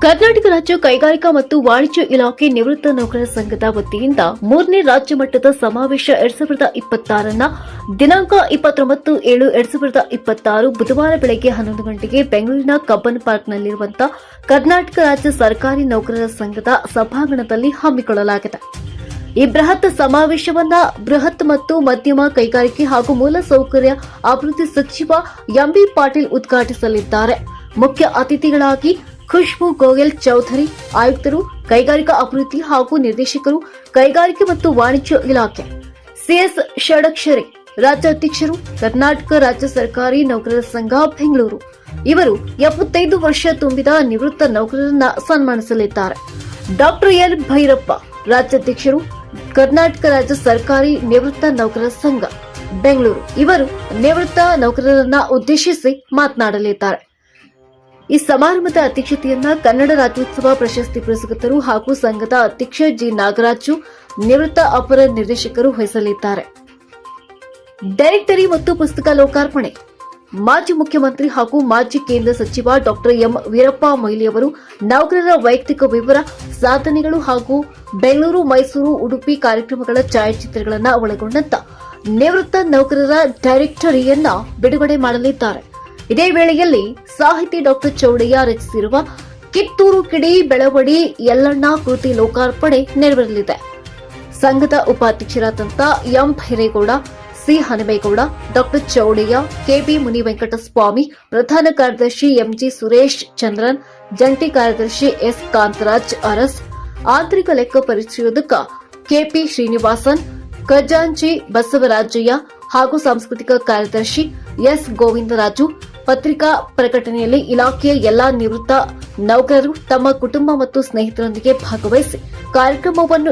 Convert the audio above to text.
ಕರ್ನಾಟಕ ರಾಜ್ಯ ಕೈಗಾರಿಕಾ ಮತ್ತು ವಾಣಿಜ್ಯ ಇಲಾಖೆ ನಿವೃತ್ತ ನೌಕರರ ಸಂಘದ ವತಿಯಿಂದ 3ನೇ ರಾಜ್ಯ ಮಟ್ಟದ ಸಮಾವೇಶ 2026 ದಿನಾಂಕ 29/7/2026 ಬುಧವಾರ ಬೆಳಗ್ಗೆ 11 ಗಂಟೆಗೆ ಬೆಂಗಳೂರಿನ ಕಬ್ಬನ್ ಪಾರ್ಕ್ನಲ್ಲಿರುವಂತಹ ಕರ್ನಾಟಕ ರಾಜ್ಯ ಸರ್ಕಾರಿ ನೌಕರರ ಸಂಘದ ಸಭಾಂಗಣದಲ್ಲಿ ಹಮ್ಮಿಕೊಳ್ಳಲಾಗಿದೆ. ಈ ಬೃಹತ್ ಸಮಾವೇಶವನ್ನ ಬೃಹತ್ ಮತ್ತು ಮಧ್ಯಮ ಕೈಗಾರಿಕೆ ಹಾಗೂ ಮೂಲಸೌಕರ್ಯ ಅಭಿವೃದ್ಧಿ ಸಚಿವ ಎಂಬಿ ಪಾಟೀಲ್ ಉದ್ಘಾಟಿಸಲಿದ್ದಾರೆ. ಮುಖ್ಯ ಅತಿಥಿಗಳಾಗಿ ಖುಷ್ಬು ಗೋಯಲ್ ಚೌಧರಿ, ಆಯುಕ್ತರು, ಕೈಗಾರಿಕಾ ಅಭಿವೃದ್ಧಿ ಹಾಗೂ ನಿರ್ದೇಶಕರು, ಕೈಗಾರಿಕೆ ಮತ್ತು ವಾಣಿಜ್ಯ ಇಲಾಖೆ, ಸಿಎಸ್ ಷಡಕ್ಷರಿ, ರಾಜ್ಯಾಧ್ಯಕ್ಷರು, ಕರ್ನಾಟಕ ರಾಜ್ಯ ಸರ್ಕಾರಿ ನೌಕರರ ಸಂಘ ಬೆಂಗಳೂರು. ಇವರು 75 ವರ್ಷ ತುಂಬಿದ ನಿವೃತ್ತ ನೌಕರರನ್ನ ಸನ್ಮಾನಿಸಲಿದ್ದಾರೆ. ಡಾ ಎಲ್ ಭೈರಪ್ಪ, ರಾಜ್ಯಾಧ್ಯಕ್ಷರು, ಕರ್ನಾಟಕ ರಾಜ್ಯ ಸರ್ಕಾರಿ ನಿವೃತ್ತ ನೌಕರರ ಸಂಘ ಬೆಂಗಳೂರು. ಇವರು ನಿವೃತ್ತ ನೌಕರರನ್ನ ಉದ್ದೇಶಿಸಿ ಮಾತನಾಡಲಿದ್ದಾರೆ. ಈ ಸಮಾರಂಭದ ಅಧ್ಯಕ್ಷತೆಯನ್ನ ಕನ್ನಡ ರಾಜ್ಯೋತ್ಸವ ಪ್ರಶಸ್ತಿ ಪುರಸ್ಕೃತರು ಹಾಗೂ ಸಂಘದ ಅಧ್ಯಕ್ಷ ಜಿ ನಾಗರಾಜು, ನಿವೃತ್ತ ಅಪರ ನಿರ್ದೇಶಕರು ವಹಿಸಲಿದ್ದಾರೆ. ಡೈರೆಕ್ಟರಿ ಮತ್ತು ಪುಸ್ತಕ ಲೋಕಾರ್ಪಣೆ ಮಾಜಿ ಮುಖ್ಯಮಂತ್ರಿ ಹಾಗೂ ಮಾಜಿ ಕೇಂದ್ರ ಸಚಿವ ಡಾ ಎಂ ವೀರಪ್ಪ ಮೊಯ್ಲಿ ಅವರು ನೌಕರರ ವೈಯಕ್ತಿಕ ವಿವರ, ಸಾಧನೆಗಳು ಹಾಗೂ ಬೆಂಗಳೂರು, ಮೈಸೂರು, ಉಡುಪಿ ಕಾರ್ಯಕ್ರಮಗಳ ಛಾಯಾಚಿತ್ರಗಳನ್ನು ಒಳಗೊಂಡಂತ ನಿವೃತ್ತ ನೌಕರರ ಡೈರೆಕ್ಟರಿಯನ್ನ ಬಿಡುಗಡೆ ಮಾಡಲಿದ್ದಾರೆ. ಇದೇ ವೇಳೆಯಲ್ಲಿ ಸಾಹಿತಿ ಡಾ ಚೌಡಯ್ಯ ರಚಿಸಿರುವ ಕಿತ್ತೂರು ಕಿಡಿ ಬೆಳವಡಿ ಯಲ್ಲಣ್ಣ ಕೃತಿ ಲೋಕಾರ್ಪಣೆ ನೆರವೇರಲಿದೆ. ಸಂಘದ ಉಪಾಧ್ಯಕ್ಷರಾದಂಥ ಎಂ ಭೈರೇಗೌಡ, ಸಿ ಹನುಮೇಗೌಡ, ಡಾ ಚೌಡಯ್ಯ, ಕೆಬಿ ಮುನಿವೆಂಕಟಸ್ವಾಮಿ, ಪ್ರಧಾನ ಕಾರ್ಯದರ್ಶಿ ಎಂಜಿ ಸುರೇಶ್ ಚಂದ್ರನ್, ಜಂಟಿ ಕಾರ್ಯದರ್ಶಿ ಎಸ್ ಕಾಂತರಾಜ್ ಅರಸ್, ಆಂತರಿಕ ಲೆಕ್ಕ ಪರಿಶೋಧಕ ಕೆಪಿ ಶ್ರೀನಿವಾಸನ್, ಖಜಾಂಚಿ ಬಸವರಾಜಯ್ಯ ಹಾಗೂ ಸಾಂಸ್ಕೃತಿಕ ಕಾರ್ಯದರ್ಶಿ ಎಸ್ ಗೋವಿಂದರಾಜು. ಪತ್ರಿಕಾ ಪ್ರಕಟಣೆಯಲ್ಲಿ ಇಲಾಖೆಯ ಎಲ್ಲಾ ನಿವೃತ್ತ ನೌಕರರು ತಮ್ಮ ಕುಟುಂಬ ಮತ್ತು ಸ್ನೇಹಿತರೊಂದಿಗೆ ಭಾಗವಹಿಸಿ ಕಾರ್ಯಕ್ರಮವನ್ನು